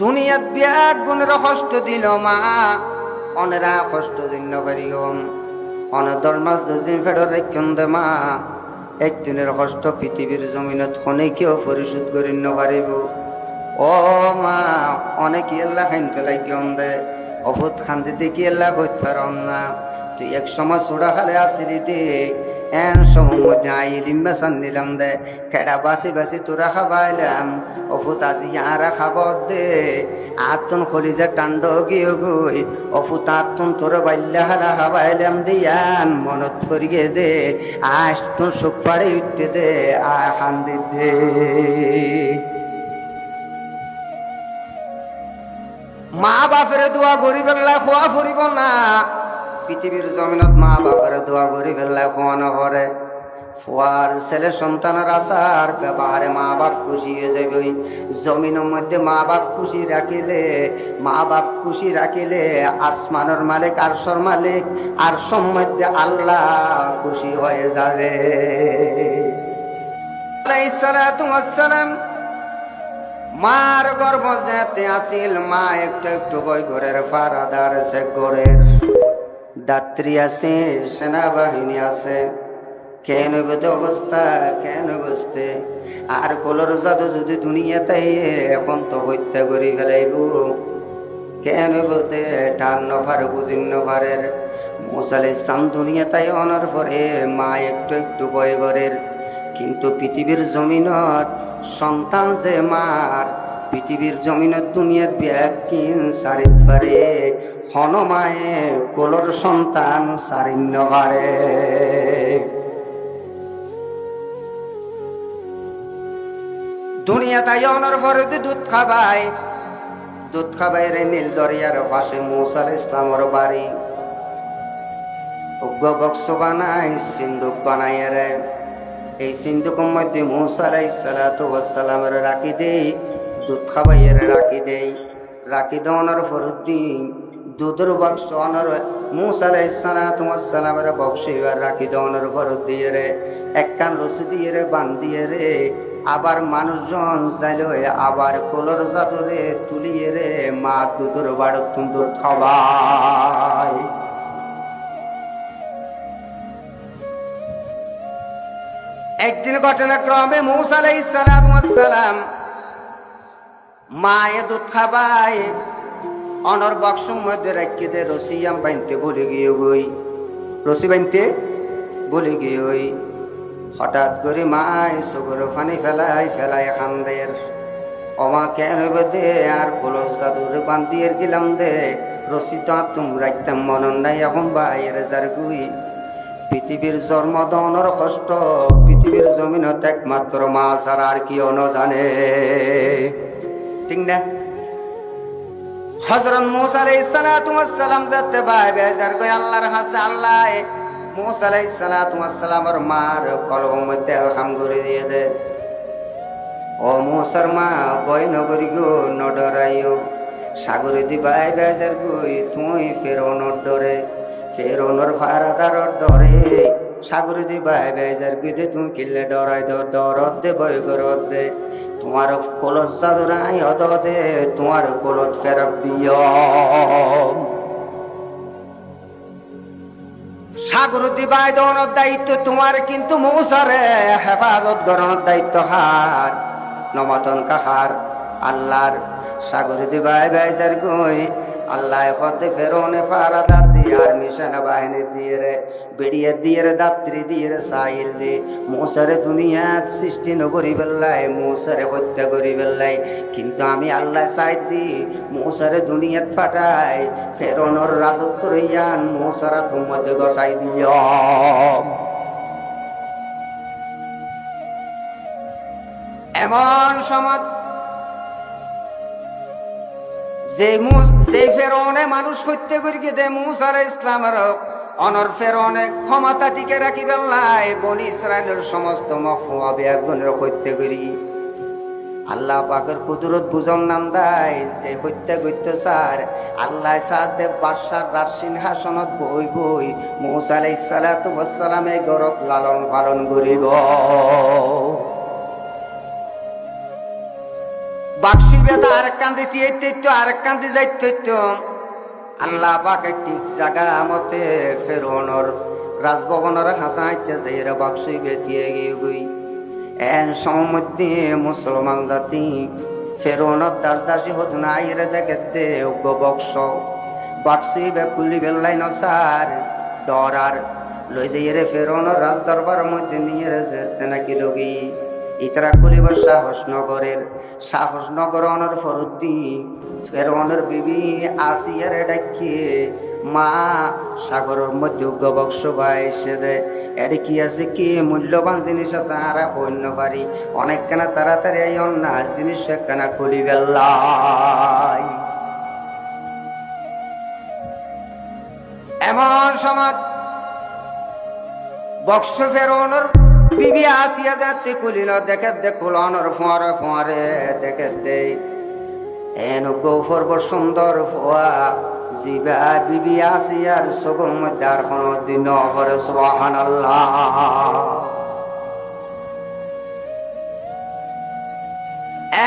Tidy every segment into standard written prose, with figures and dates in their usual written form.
দুনিয়াত বিয়াক গুণের কষ্ট দিল মা অনেরা কষ্ট দিন পারিম অনদর মাস দুদিন ফেরত রেখন দে মা একদিনের কষ্ট পৃথিবীর জমিনত খনে কেউ পরিশোধ করি পারিব। ও মা অনেকে এল্লা খাইতে লাগিয়ন দে অভূত খান্দিতে কি এল্লা কইতে পারম না। তুই এক সময় চূড়া খালে আসিলি দে এন সময় মধ্যে আইলিম বেসান নিলাম দে কেডা বাসি বাসি তোরা খাবাইলাম অফুত আজি ইয়ারা খাবার দে আতুন খলিজা টান্ড গিয়ে গই অফুত আতুন তোর বাইল্লা হালা খাবাইলাম দিয়ান মনত ফরিয়ে দে আজ তোর সুখ পাড়ে উঠতে দে আ খান্দি দে। মা বাপের দোয়া গরিব বেলা খোয়া ফুরিব না পৃথিবীর জমিনত মা বাপের দোয়া গরিব বেলা খোয়া নকরে ফুয়ার ছেলে সন্তানের আশার ব্যাপারে মা বাপ খুশি হয়ে যাবে। জমিনের মধ্যে মা বাপ খুশি রাখিলে মা বাপ খুশি রাখিলে আসমানের মালিক আরশের মালিক আরশের মধ্যে আল্লাহ খুশি হয়ে যাবে। আলাইহিস সালাতু ওয়াস সালাম মার গর্ভ যেতে আসিল মা একটু একটু বই ঘরের ফারাদার আছে ঘরের দাত্রী আছে সেনাবাহিনী আছে কেন বেদ অবস্থা কেন বসতে আর কলর জাদু যদি দুনিয়াতে এখন তো হত্যা করি ফেলাইব কেন বলতে টান নফার বুঝিন নফারের মুসা আলাইহিস সালাম দুনিয়াতে অনার পরে মা একটু একটু বই ঘরের কিন্তু পৃথিবীর জমিনত সন্তান যে মার পৃথিবীর জমিনের দুনিয়ার ব্যাকিন সারিত পারে হনমায়ে কোলর সন্তান সারিন্য পারে। দুনিয়া তাই অনর পরে দুধ খাবাই রে নীল দরিয়ার পাশে মুসা আলাইহিস সালামের বাড়ি বক্স বানাই সিন্ধুক বানাই রে এই সিন্ধুকের মধ্যে মুসা আলাইহিস সালাতু ওয়াস সালামের রাখি দেই দুধ খাবাইয়ের রাখি দেই রাখি দেওয়ানোর ফরুদ্দিন দুধের বাক্স অনর মুসা আলাইহিস সালাতু ওয়াস সালামের বক্স এবার রাখি দেওয়ানোর ফরুদ্দিয়ে রে এক কান রশি দিয়ে রে বান্ধিয়ে রে আবার মানুষজন যাইল আবার কোলর জাদুরে তুলিয়ে রে মা দুধের বাড় তুন্দুর খাবাই। একদিন ঘটনাক্রমে মুসা আলাইহিস সালাতু ওয়াস সালাম মায়ে দুধ খাবাই অনর বক্সের মধ্যে রাখি দে রসিয়াম বানতে বলে গিয়ে গই রসি বানতে বলে গিয়ে ওই হঠাৎ করে মায় চোখের পানি ফেলাই খান্দের অমা কেন দে আর কলস দাদুরে বান্ধিয়ে গেলাম দে রসি তো তুমি রাখতাম মনন নাই এখন বাইর যার গুই পৃথিবীর জন্ম দনর কষ্ট পৃথিবীর জমিনত একমাত্র মা ছাড়া আর কি অন জানে ঠিক না। হযরত মুসা আলাইহিস সালাতু ওয়াস সালাম দেখতে পায় বেজার কই আল্লাহর কাছে আল্লাহ মুসা আলাইহিস সালাতু ওয়াস সালামের মার কলবের মধ্যে আলহাম করে দিয়ে দে ও মুসার মা ভয় নগরি গো নডরাইও সাগরে দিবাই বেজার কই তুই ফেরৌনের ডরে ফেরৌনের ফারাদার ডরে সাগরে দিবাই বেজার কইতে তুমি কিল্লে ডরাই ডরত দে ভয় করত দে তোমার কলস জাদুরাই হদ দে তোমার কলস ফেরত দিও। সাগর দিবাই দেওয়ানোর দায়িত্ব তোমার কিন্তু মুসারে হেফাজত করানোর দায়িত্ব হার নমাতন কাহার আল্লাহর। সাগর দিবাই বেজার কই আল্লাহ হদে ফেরৌনে ফারাদার দিয়ে আর মিশন বাহিনী দিয়ে রে বেড়িয়ে দিয়ে রে দাত্রী দিয়ে রে সাইল দে মুসারে দুনিয়াত সৃষ্টি নগরি বেল্লাই মুসারে হত্যা করি বেল্লাই কিন্তু আমি আল্লাহ সাইড দি মুসারে দুনিয়াত ফাটাই ফেরৌনের রাজত্ব রইয়ান মুসারা তোমাদের গসাই দিও। এমন সমাজ যে ফেরৌনে মানুষ হত্যা করি দে মুসা আলাইহিস সালামের অনর ফেরৌনে ক্ষমতা টিকে রাখি বেল্লাই বনি ইসরায়েলের সমস্ত মফুয়াবে একজনের হত্যা করি আল্লাহ পাকের কুদরত বুঝম নাম দেয় যে হত্যা করতে স্যার আল্লাহ সাথে বাদশার রাজ সিংহাসনত বই বই মুসা আলাইহিস সালাতু ওয়াস সালামে গরক লালন পালন করিব। বাক্সি বেদা আরেক কান্দি তিয়েতো আরেক কান্দি যাইতো আল্লাহ পাক একটি জায়গা মতে ফেরোনর রাজভবনের হাসাইছে যে এরা বাক্সই বেতিয়ে গিয়ে গই এন সমমধ্যে মুসলমান জাতি ফেরোনর দাসদাসী হতো না এরা দেখে উগ্র বক্স বাক্সই বে কুলি বেল্লাই নসার ডরার লই যে রে ফেরোনর রাজ দরবার মধ্যে নিয়ে যেতে নাকি লগি ইতারা কলিবার সাহস নগর অনর ফরুদ্দি ফেরোনের বিবি আসিয়ার ডাকিয়ে মা সাগরের মধ্যে বক্স ভাই সে দে এর কি আছে কি মূল্যবান জিনিস আছে আর অন্য বাড়ি অনেক কেনা তাড়াতাড়ি এই অন্য জিনিস কেনা কলি বেল্লাই এমন সমাজ বক্স ফেরোনের বিবি আসিয়া যাতে কুলিল দেখে কুলনের ফোয়ারে দেখে দে এন গৌফর বড় সুন্দর ফোয়া জিবা বিবি আসিয়ার সগম মধ্যে আর কোন দিন হরে সুবহানাল্লাহ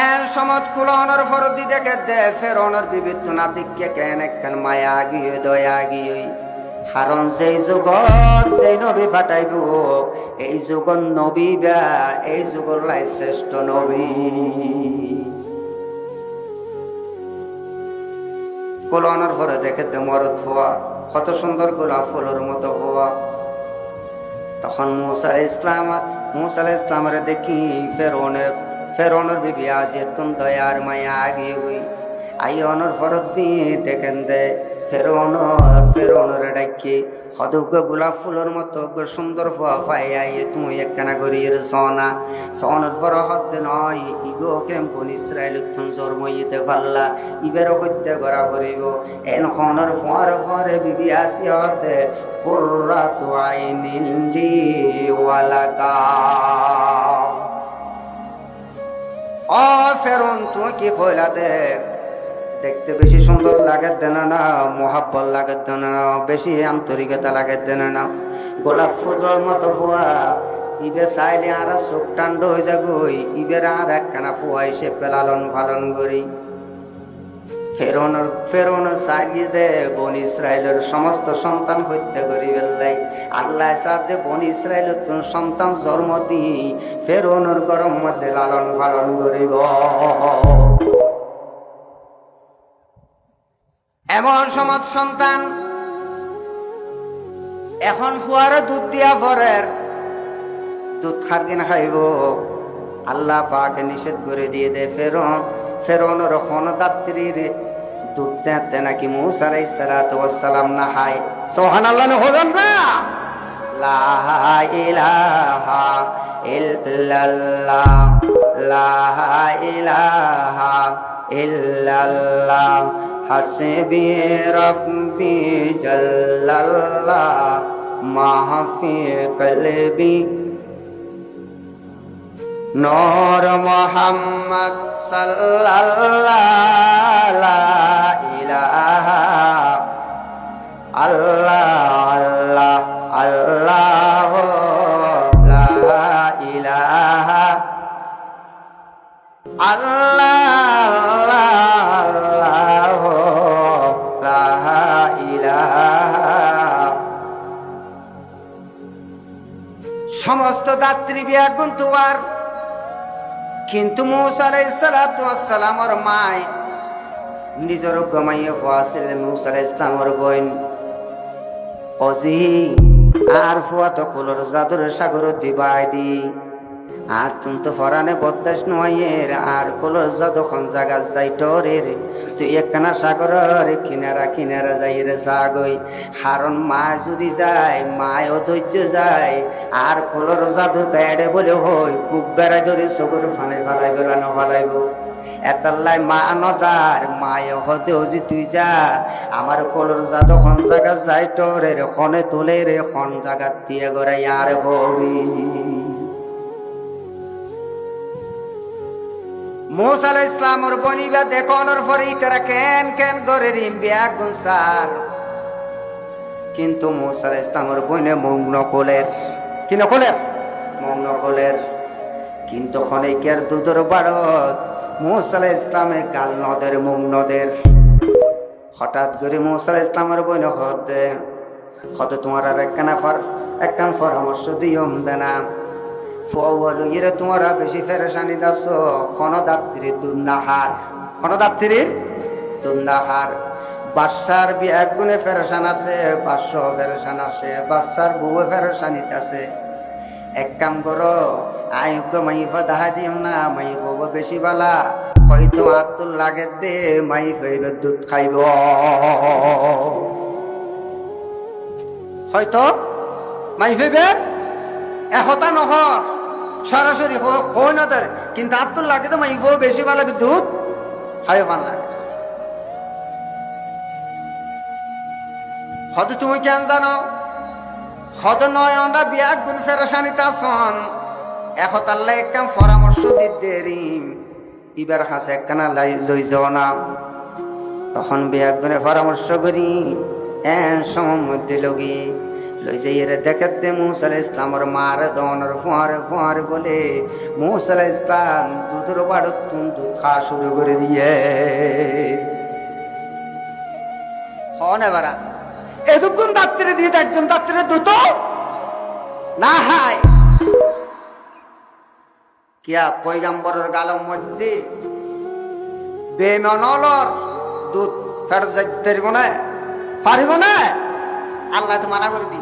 এন সমত কুলনের ফরদি দেখে দে ফেরোনের বিবি তুনা দিকে কেন একখান মায়া গিয়ে দয়া গিয়ে কারণ যেই যুগত যেই নবী পাঠাইব এই যুগত নবী বা এই যুগর লাই শ্রেষ্ঠ নবী কোলনের পরে দেখে মরদ হওয়া কত সুন্দর গোলাপ ফুলের মতো হওয়া তখন মুসা আলাইহিস ইসলামের দেখি ফেরোনের বিবি আজ তুম দয়ার মায়া আগে হই আই অনর ফরত দিয়ে দেখেন দে ফেরোনের ডাকি হদুগ্য গোলাপ ফুলের মতো সুন্দর ফোয়া পাই আইয়ে তুমি একখানা করিয়ে সনের পর হদ্দে নয় ইগো কেম বন ইসরায়েল তুমি জন্মইতে পারলা ইবেরও হত্যা করা করিব এন খনের ফরে বিবি আসি হতে কুররাতু আইনিন লি ওয়ালাকা ও ফেরোন তুমি কি কইলা দেখতে বেশি সুন্দর লাগে দেন না মোহাব্বত লাগে দেন না বেশি আন্তরিকতা লাগে দেন না গোলাপ ফুলের মতো ফুয়া ইবে চাইলে আর চোখ টান্ড হয়ে যাগই ইবের আর একখানা ফুয়া এসে পেলালন পালন করি ফেরোনের চাইলে দে বন ইসরায়েলের সমস্ত সন্তান হত্যা করি বেল্লাই আল্লাহ সাথে বন ইসরায়েলের সন্তান জন্ম দি ফেরোনের গরম মধ্যে লালন পালন করিব এমন সমাজ সন্তান এখন ফুয়ারে দুধ দিয়া ভরের দুধ খার দিন খাইব আল্লাহ পাকে নিষেধ করে দিয়ে দে ফেরোনের দাত্রীর দুধ চাতে নাকি মুসা আলাইহিস সালাতু ওয়াস সালাম না হাই সুবহানাল্লাহ না হবেন না লা ইলাহা ইল্লাল্লাহ লা ইলাহা ইল্লাল্লাহ হাসবি রব্বি জাল্লাল্লাহ মাহফি কলবি নূর মুহাম্মদ সাল্লাল্লাহ লা ইলাহা আল্লাহ আল্লাহ লা ইলাহা সমস্ত দাত্রী বিয়া গুনতুয়ার কিন্তু মুসা আলাইহিস সালাতু ওয়াস সালামের মায় নিজের গমাইয়ে হওয়াছিলেন মুসা আলাইহিস সালামের বোন অজি আর ফুয়া তো কুলর জাদুর সাগর দিবাই দি আর তুমি তো ফরানে বদাস নয়ের আর কুলর জাদু খন জায়গা যাইতরের তুই একখানা সাগরের কিনারা যাই রে সাগই কারণ মা যদি যায় মায় অধৈর্য যায় আর কুলর জাদু বেড়ে বলে হই খুব বেড়া ধরে চকুর ফানে ফালাই বেলানো ফালাইব এতাল্লাই মা নজার মায় হতে হজি তুই যা আমার কলর জাদু খন জায়গা যাইতরের খনে তোলে রে খন জায়গা দিয়ে গড়াই আর হবি মুসা আলাইহিস সালামের বনিবা দেখনের পরে ইতারা কেন করে রিম্বিয়া গুনসার কিন্তু মুসা আলাইহিস সালামের বনে মগ্ন কোলের মগ্ন কোলের কিন্তু খনেকের দুধর বাড়ত মুসা আলাইহিস সালামে গাল নদের মুখ নদের। হঠাৎ করে মুসা আলাইহিস সালামের বইন হত তোমার আর একখান পরামর্শ দিয়ম দেনা ফলে তোমরা বেশি ফেরেশানি দাস খনদাত্রীর দুন্নাহার বাদশার এক গুণে ফেরেশান আছে, বাদশাহ ফেরেশান আছে, বাদশার বউ ফেরেশানিত আছে। এক কাম করো আয়ুক্ত মাইফা দেখা দিম না, মাই বউ বেশি বালা হয়তো আত্মুল লাগে দে মাই ফেইবে দুধ খাইব, হয়তো মাই ফেইবে এহতা নহ সরাসরি হয় না তার, কিন্তু আত্মুল লাগে তো মাই বউ বেশি বালা দুধ খাইবে ভাল লাগে। হয়তো তুমি কেন জানো হদ নয় আমরা বিয়াক গুণ ফেরেশানিতে আসন এখন আল্লাহ একখান পরামর্শ দিতে ইবার হাসে একখানা লই যাও না। তখন বিয়াক গুণে পরামর্শ করি এন সময় মধ্যে লগি লই যাই রে দেখাতে মুসা আলাইহিস সালামের মার দনের ফুয়ারে বলে মুসা আলাইহিস সালাম দুধের বাড়ত দুধ খাওয়া শুরু করে দিয়ে হন এবারা এতক্ষণ দাত্রে দিয়ে একজন দাত্রে দুত না হাই কিয়া পয়গাম্বরের গালের মধ্যে বেমানলর দুধ ফেরত যাইতে পারিব না আল্লাহ তো মানা করে দি